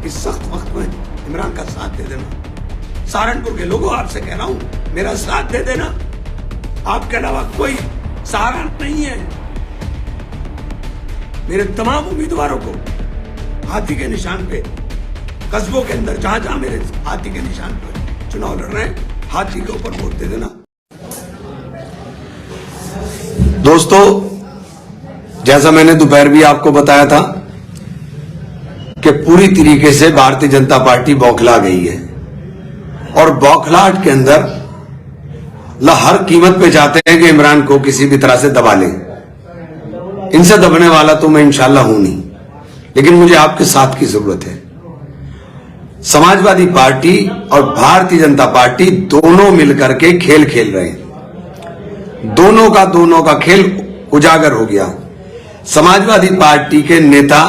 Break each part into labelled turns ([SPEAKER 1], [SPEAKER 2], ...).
[SPEAKER 1] इस सख्त वक्त में इमरान का साथ दे देना। सहारनपुर के लोगों, आपसे कह रहा हूं, मेरा साथ दे देना। आपके अलावा कोई सहारा नहीं है। मेरे तमाम उम्मीदवारों को हाथी के निशान पे, कस्बों के अंदर जहां जहां मेरे हाथी के निशान पे चुनाव लड़ रहे हैं, हाथी के ऊपर वोट दे देना। दोस्तों, जैसा मैंने दोपहर भी आपको बताया था कि पूरी तरीके से भारतीय जनता पार्टी बौखला गई है और बौखलाहट के अंदर हर कीमत पे चाहते हैं कि इमरान को किसी भी तरह से दबा लें। इनसे दबने वाला तो मैं इंशाल्लाह हूं नहीं, लेकिन मुझे आपके साथ की जरूरत है। समाजवादी पार्टी और भारतीय जनता पार्टी दोनों मिलकर के खेल खेल रहे हैं। दोनों का खेल उजागर हो गया। समाजवादी पार्टी के नेता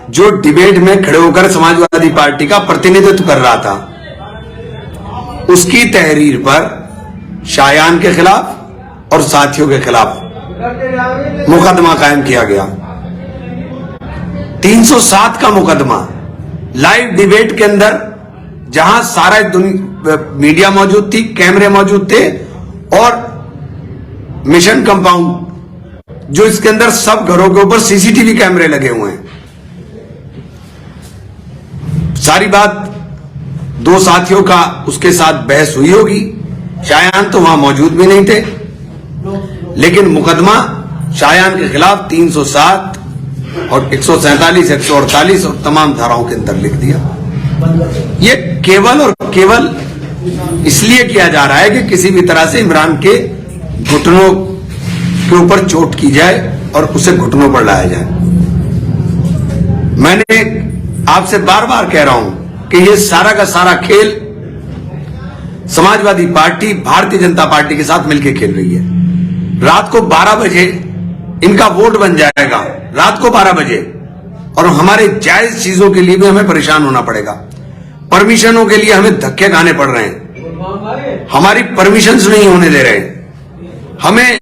[SPEAKER 1] जो डिबेट में खड़े होकर समाजवादी पार्टी का प्रतिनिधित्व कर रहा था, उसकी तहरीर पर शायान के खिलाफ और साथियों के खिलाफ मुकदमा कायम किया गया। 307 का मुकदमा लाइव डिबेट के अंदर, जहां सारा मीडिया मौजूद थी, कैमरे मौजूद थे और मिशन कंपाउंड जो इसके अंदर सब घरों के ऊपर सीसीटीवी कैमरे लगे हुए हैं। सारी बात दो साथियों का उसके साथ बहस हुई होगी। शायान तो वहां मौजूद भी नहीं थे, लेकिन मुकदमा शायान के खिलाफ 307 और 147, 148 और तमाम धाराओं के अंदर लिख दिया। ये केवल और केवल इसलिए किया जा रहा है कि किसी भी तरह से इमरान के घुटनों के ऊपर चोट की जाए और उसे घुटनों पर लाया जाए। मैंने आपसे बार बार कह रहा हूं कि ये सारा का सारा खेल समाजवादी पार्टी भारतीय जनता पार्टी के साथ मिलकर खेल रही है। रात को 12 बजे इनका वोट बन जाएगा, रात को 12 बजे, और हमारे जायज चीजों के लिए भी हमें परेशान होना पड़ेगा। परमिशनों के लिए हमें धक्के खाने पड़ रहे हैं, हमारी परमिशंस नहीं होने दे रहे। हमें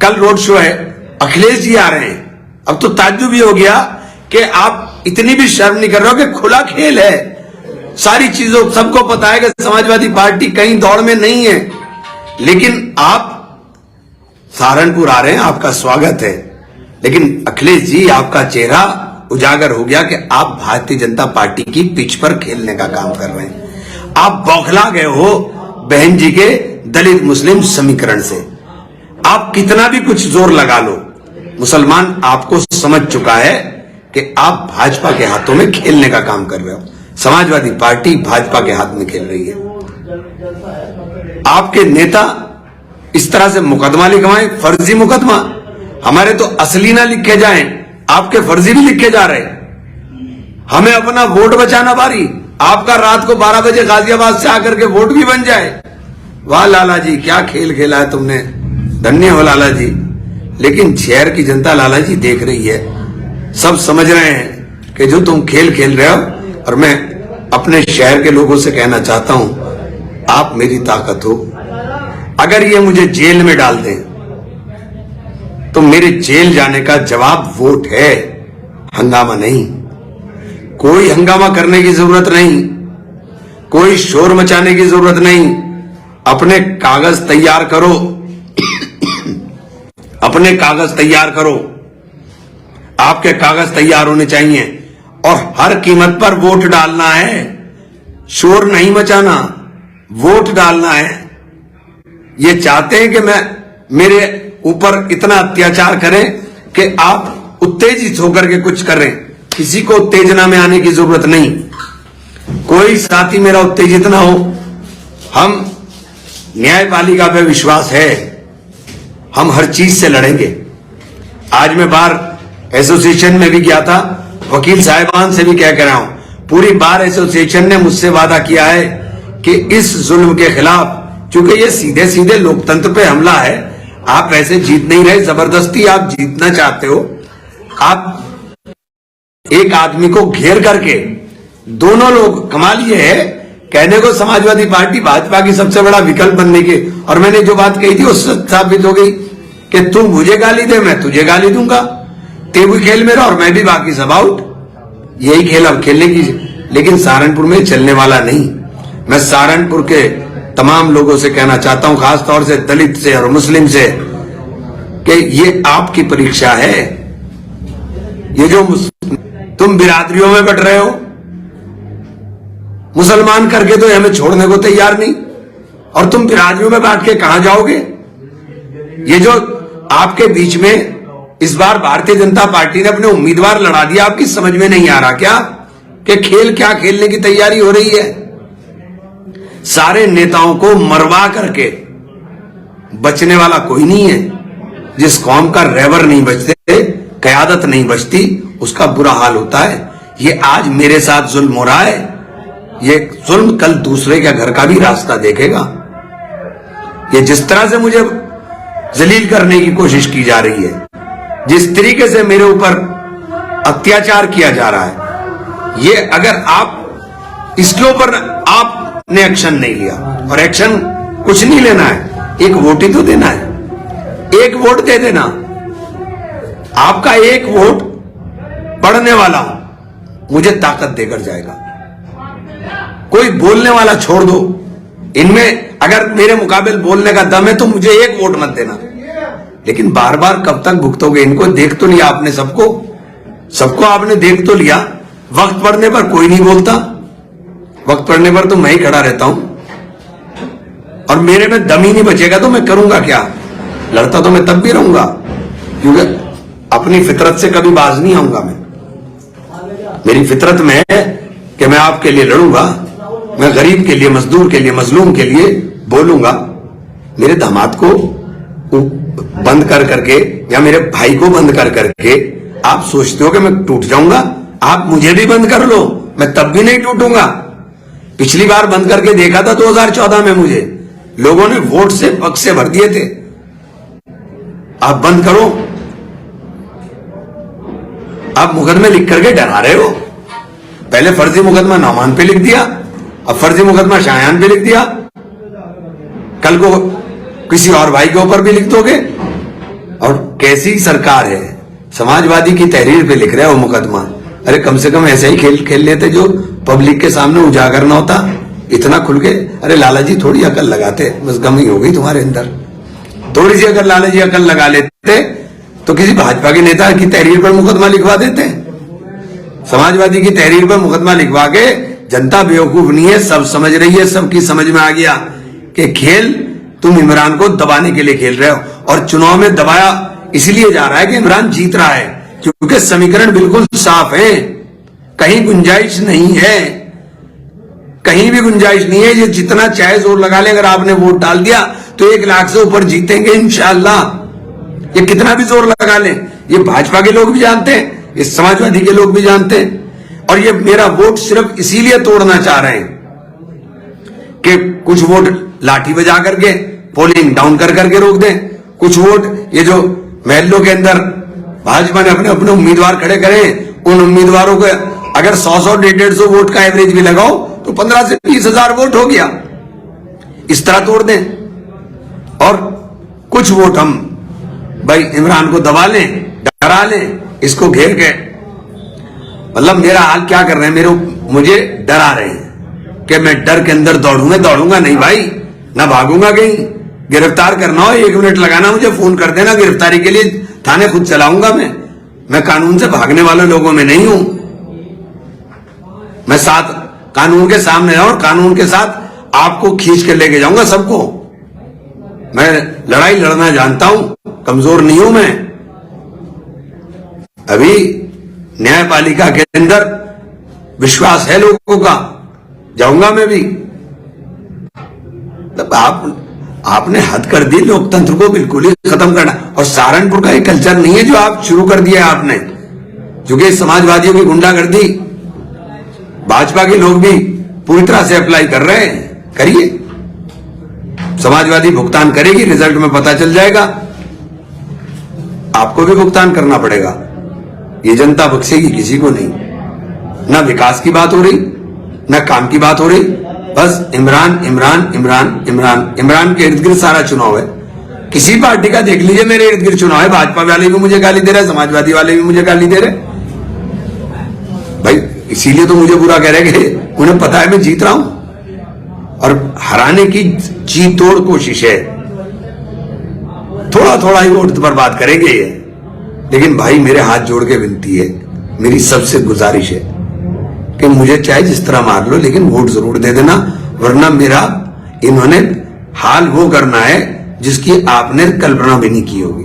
[SPEAKER 1] कल रोड शो है, अखिलेश जी आ रहे हैं। अब तो ताज्जुब भी हो गया कि आप इतनी भी शर्म नहीं कर रहे हो कि खुला खेल है। सारी चीजों सबको पता है कि समाजवादी पार्टी कहीं दौड़ में नहीं है, लेकिन आप सहारनपुर आ रहे हैं, आपका स्वागत है। लेकिन अखिलेश जी, आपका चेहरा उजागर हो गया कि आप भारतीय जनता पार्टी की पिच पर खेलने का काम कर रहे हैं। आप बौखला गए हो बहन जी के दलित मुस्लिम समीकरण से। आप कितना भी कुछ जोर लगा लो, मुसलमान आपको समझ चुका है कि आप भाजपा के हाथों में खेलने का काम कर रहे हो। समाजवादी पार्टी भाजपा के हाथ में खेल रही है। आपके नेता इस तरह से मुकदमा लिखवाएं, फर्जी मुकदमा। हमारे तो असली ना लिखे जाएं, आपके फर्जी भी लिखे जा रहे। हमें अपना वोट बचाना बारी, आपका रात को 12 बजे गाजियाबाद से आकर के वोट भी बन जाए। वाह लाला जी, क्या खेल खेला है तुमने, धन्य हो लाला जी। लेकिन शहर की जनता लाला जी देख रही है, सब समझ रहे हैं कि जो तुम खेल खेल रहे हो। और मैं अपने शहर के लोगों से कहना चाहता हूं, आप मेरी ताकत हो। अगर ये मुझे जेल में डाल दें तो मेरे जेल जाने का जवाब वोट है, हंगामा नहीं। कोई हंगामा करने की जरूरत नहीं, कोई शोर मचाने की जरूरत नहीं। अपने कागज तैयार करो अपने कागज तैयार करो। आपके कागज तैयार होने चाहिए और हर कीमत पर वोट डालना है। शोर नहीं मचाना, वोट डालना है। ये चाहते हैं कि मेरे ऊपर इतना अत्याचार करें कि आप उत्तेजित होकर के कुछ करें। किसी को उत्तेजना में आने की जरूरत नहीं। कोई साथी मेरा उत्तेजित ना हो। हम न्यायपालिका पे विश्वास है, हम हर चीज से लड़ेंगे। आज मैं बार एसोसिएशन में भी गया था, वकील साहिबान से भी कह कर रहा हूं, पूरी बार एसोसिएशन ने मुझसे वादा किया है कि इस जुल्म के खिलाफ, क्योंकि ये सीधे सीधे लोकतंत्र पे हमला है, आप ऐसे जीत नहीं रहे, जबरदस्ती आप जीतना चाहते हो। आप एक आदमी को घेर करके, दोनों लोग, कमाल ये है कहने को समाजवादी पार्टी भाजपा की सबसे बड़ा विकल्प बनने के, और मैंने जो बात कही थी उससे साबित हो गई कि तू मुझे गाली दे, मैं तुझे गाली दूंगा, ते भी खेल मेरा और मैं भी बाकी सब आउट। यही खेल अब खेलने की, लेकिन सहारनपुर में चलने वाला नहीं। मैं सहारनपुर के तमाम लोगों से कहना चाहता हूं, खासतौर से दलित से और मुस्लिम से, कि ये आपकी परीक्षा है। ये जो तुम बिरादरियों में बट रहे हो, मुसलमान करके तो हमें छोड़ने को तैयार नहीं, और तुम बिरादरियों में बैठ के कहां जाओगे? ये जो आपके बीच में इस बार भारतीय जनता पार्टी ने अपने उम्मीदवार लड़ा दिया, आपकी समझ में नहीं आ रहा क्या कि खेल क्या खेलने की तैयारी हो रही है? सारे नेताओं को मरवा करके बचने वाला कोई नहीं है। जिस कौम का रहबर नहीं बचते, कयादत नहीं बचती, उसका बुरा हाल होता है। ये आज मेरे साथ जुल्म हो रहा है, ये जुल्म कल दूसरे के घर का भी रास्ता देखेगा। ये जिस तरह से मुझे जलील करने की कोशिश की जा रही है, जिस तरीके से मेरे ऊपर अत्याचार किया जा रहा है, ये अगर आप इसके ऊपर आपने एक्शन नहीं लिया, और एक्शन कुछ नहीं लेना है, एक वोट ही तो देना है, एक वोट दे देना। आपका एक वोट पढ़ने वाला मुझे ताकत देकर जाएगा। कोई बोलने वाला छोड़ दो, इनमें अगर मेरे मुकाबले बोलने का दम है तो मुझे एक वोट मत देना। लेकिन बार बार कब तक भुगतोगे? इनको देख तो लिया आपने, सबको आपने देख तो लिया। वक्त पड़ने पर कोई नहीं बोलता, वक्त पड़ने पर तो मैं ही खड़ा रहता हूं, और मेरे में दम ही नहीं बचेगा तो मैं करूंगा क्या? लड़ता तो मैं तब भी रहूंगा, क्योंकि अपनी फितरत से कभी बाज नहीं आऊंगा। मेरी फितरत में है कि मैं आपके लिए लड़ूंगा, मैं गरीब के लिए, मजदूर के लिए, मजलूम के लिए बोलूंगा। मेरे दामाद को बंद कर करके या मेरे भाई को बंद कर करके आप सोचते हो कि मैं टूट जाऊंगा? आप मुझे भी बंद कर लो, मैं तब भी नहीं टूटूंगा। पिछली बार बंद करके देखा था 2014 में, मुझे लोगों ने वोट से बक्से भर दिए थे। आप बंद करो। आप मुकदमे लिख करके डरा रहे हो। पहले फर्जी मुकदमा नौमान पे लिख दिया, अब फर्जी मुकदमा शायान पे लिख दिया, कल को किसी और भाई के ऊपर भी लिख दोगे। और कैसी सरकार है, समाजवादी की तहरीर पे लिख रहे हो मुकदमा। अरे कम से कम ऐसे ही खेल लेते जो पब्लिक के सामने उजागर ना होता, इतना खुल के। अरे लाला जी थोड़ी अकल लगाते, बस गम ही हो गई तुम्हारे अंदर। थोड़ी सी अगर लाला जी अकल लगा लेते तो किसी भाजपा के नेता की तहरीर पर मुकदमा लिखवा देते। समाजवादी की तहरीर पर मुकदमा लिखवा के, जनता बेवकूफ नहीं है, सब समझ रही है, सबकी समझ में आ गया कि खेल तुम इमरान को दबाने के लिए खेल रहे हो। और चुनाव में दबाया इसलिए जा रहा है कि इमरान जीत रहा है, क्योंकि समीकरण बिल्कुल साफ है, कहीं गुंजाइश नहीं है, कहीं भी गुंजाइश नहीं है। ये जितना चाहे जोर लगा ले, अगर आपने वोट डाल दिया तो 1 लाख से ऊपर जीतेंगे इंशाअल्लाह। ये कितना भी जोर लगा ले, ये भाजपा के लोग भी जानते हैं, ये समाजवादी के लोग भी जानते हैं। और ये मेरा वोट सिर्फ इसीलिए तोड़ना चाह रहे हैं कि कुछ वोट लाठी बजा करके पोलिंग डाउन कर करके रोक दें, कुछ वोट ये जो महलों के अंदर भाजपा ने अपने अपने उम्मीदवार खड़े करें, उन उम्मीदवारों को अगर 100-100, 150 वोट का एवरेज भी लगाओ तो 15 से 20 हजार वोट हो गया। इस तरह तोड़ दें, और कुछ वोट हम भाई इमरान को दबा लें, डरा लें, इसको घेर के। मतलब मेरा हाल क्या कर रहे हैं, मुझे डरा रहे हैं कि मैं डर के अंदर दौड़ूंगा नहीं भाई, ना भागूंगा कहीं। गिरफ्तार करना हो 1 मिनट लगाना, मुझे फोन कर देना, गिरफ्तारी के लिए थाने खुद चलाऊंगा। मैं कानून से भागने वाले लोगों में नहीं हूं। मैं साथ कानून के सामने और कानून के साथ आपको खींच के लेके जाऊंगा सबको। मैं लड़ाई लड़ना जानता हूं, कमजोर नहीं हूं मैं। अभी न्यायपालिका के अंदर विश्वास है लोगों का, जाऊंगा मैं भी। तब आपने हद कर दी लोकतंत्र को बिल्कुल ही खत्म करना। और सहारनपुर का एक कल्चर नहीं है जो आप शुरू कर दिया आपने, क्योंकि समाजवादियों की गुंडागर्दी भाजपा के लोग भी पूरी तरह से अप्लाई कर रहे हैं। करिए, समाजवादी भुगतान करेगी, रिजल्ट में पता चल जाएगा। आपको भी भुगतान करना पड़ेगा, ये जनता बख्शेगी किसी को नहीं। ना विकास की बात हो रही, ना काम की बात हो रही, बस इमरान इमरान इमरान इमरान इमरान के इर्द गिर्द सारा चुनाव है। किसी पार्टी का देख लीजिए, मेरे इर्द गिर्द चुनाव है। भाजपा वाले भी मुझे गाली दे रहे हैं, समाजवादी वाले भी मुझे गाली दे रहे हैं। भाई इसीलिए तो मुझे बुरा कह रहे कि उन्हें पता है मैं जीत रहा हूं और हराने की जी तोड़ कोशिश है। थोड़ा थोड़ा ही वोट बर्बाद करेंगे ये, लेकिन भाई मेरे हाथ जोड़ के विनती है, मेरी सबसे गुजारिश है कि मुझे चाहे जिस तरह मार लो लेकिन वोट जरूर दे देना, वरना मेरा इन्होंने हाल वो करना है जिसकी आपने कल्पना भी नहीं की होगी।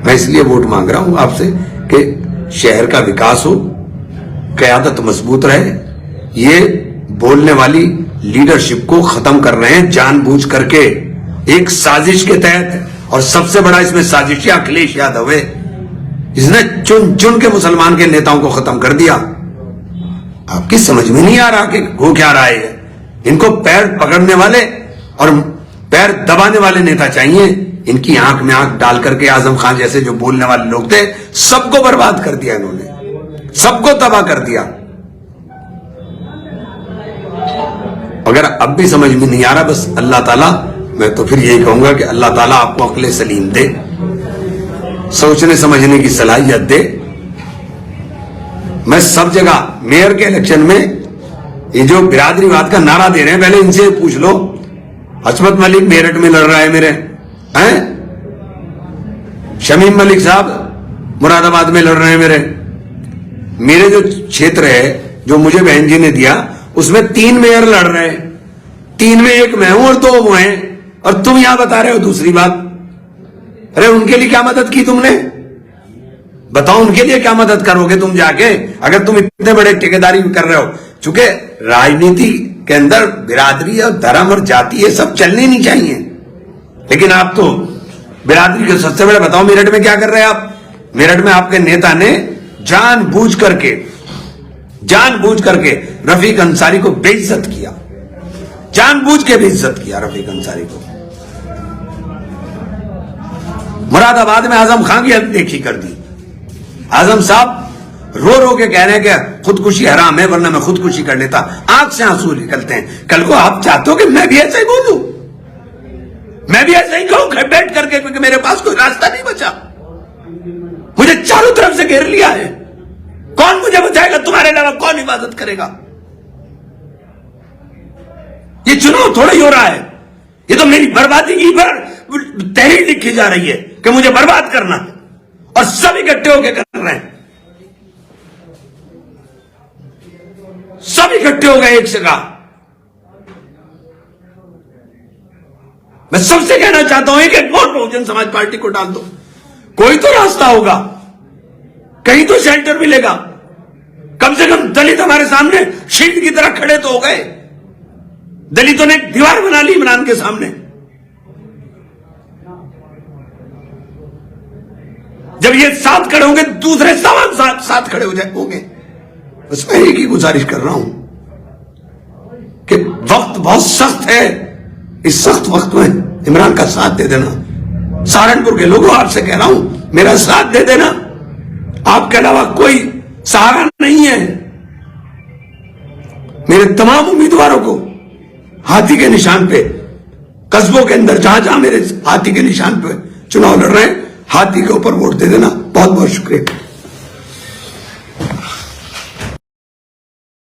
[SPEAKER 1] मैं इसलिए वोट मांग रहा हूं आपसे कि शहर का विकास हो, क़यादत मजबूत रहे। ये बोलने वाली लीडरशिप को खत्म कर रहे हैं जानबूझ करके, एक साजिश के तहत। और सबसे बड़ा इसमें साजिश अखिलेश यादव है, जिसने चुन चुन के मुसलमान के नेताओं को खत्म कर दिया। आपकी समझ में नहीं आ रहा कि हो क्या रहा है। इनको पैर पकड़ने वाले और पैर दबाने वाले नेता चाहिए। इनकी आंख में आंख डाल करके आजम खान जैसे जो बोलने वाले लोग थे, सबको बर्बाद कर दिया इन्होंने, सबको तबाह कर दिया। अगर अब भी समझ में नहीं आ रहा, बस अल्लाह ताला, मैं तो फिर यही कहूंगा कि अल्लाह ताला आपको अक्ल सलीम दे, सोचने समझने की सलाहियत दे। मैं सब जगह मेयर के इलेक्शन में ये जो बिरादरीवाद का नारा दे रहे हैं, पहले इनसे पूछ लो। हसमत मलिक मेरठ में लड़ रहा है मेरे, हैं? शमीम मलिक साहब मुरादाबाद में लड़ रहे हैं मेरे जो क्षेत्र है जो मुझे बहन जी ने दिया, उसमें 3 मेयर लड़ रहे हैं। 3 में 1 मैं हूं और 2 वो हैं, और तुम यहां बता रहे हो दूसरी बात। अरे उनके लिए क्या मदद की तुमने? बताओ उनके लिए क्या मदद करोगे तुम जाके, अगर तुम इतने बड़े ठेकेदारी कर रहे हो। चूंकि राजनीति के अंदर बिरादरी और धर्म और जाति ये सब चलने नहीं चाहिए, लेकिन आप तो बिरादरी के सबसे बड़े। बताओ मेरठ में क्या कर रहे हैं आप? मेरठ में आपके नेता ने जानबूझ करके रफीक अंसारी को बेइज्जत किया, जानबूझ के बेइज्जत किया रफीक अंसारी को। मुरादाबाद में आजम खान की अनदेखी कर दी। आजम साहब रो रो के कह रहे हैं कि खुदकुशी हराम है, वरना मैं खुदकुशी कर लेता। आंख से आंसू निकलते हैं। कल को आप चाहते हो कि मैं भी ऐसा ही बोलूं, मैं भी ऐसा ही कहूं बैठ करके, क्योंकि मेरे पास कोई रास्ता नहीं बचा। मुझे चारों तरफ से घेर लिया है। कौन मुझे बचाएगा? तुम्हारे अलावा कौन हिफाजत करेगा? ये चुनाव थोड़ा ही हो रहा है, ये तो मेरी बर्बादी की तहरीर लिखी जा रही है कि मुझे बर्बाद करना है, और सब इकट्ठे होकर कर रहे हैं। सब इकट्ठे हो गए एक जगह। मैं सबसे कहना चाहता हूं कि वोट बहुजन समाज पार्टी को डाल दो। कोई तो रास्ता होगा, कहीं तो शेल्टर मिलेगा। कम से कम दलित हमारे सामने शील्ड की तरह खड़े तो हो गए। दलितों ने एक दीवार बना ली इमरान के सामने। जब ये साथ खड़े होंगे, दूसरे साथ खड़े हो होंगे। बस मैं एक ही गुजारिश कर रहा हूं कि वक्त बहुत सख्त है। इस सख्त वक्त में इमरान का साथ दे देना। सहारनपुर के लोगों, आपसे कह रहा हूं, मेरा साथ दे देना। आपके अलावा कोई सहारा नहीं है। मेरे तमाम उम्मीदवारों को हाथी के निशान पे, कस्बों के अंदर जहां जहां मेरे हाथी के निशान पे चुनाव लड़ रहे हैं, हाथी के ऊपर वोट दे देना। बहुत बहुत शुक्रिया।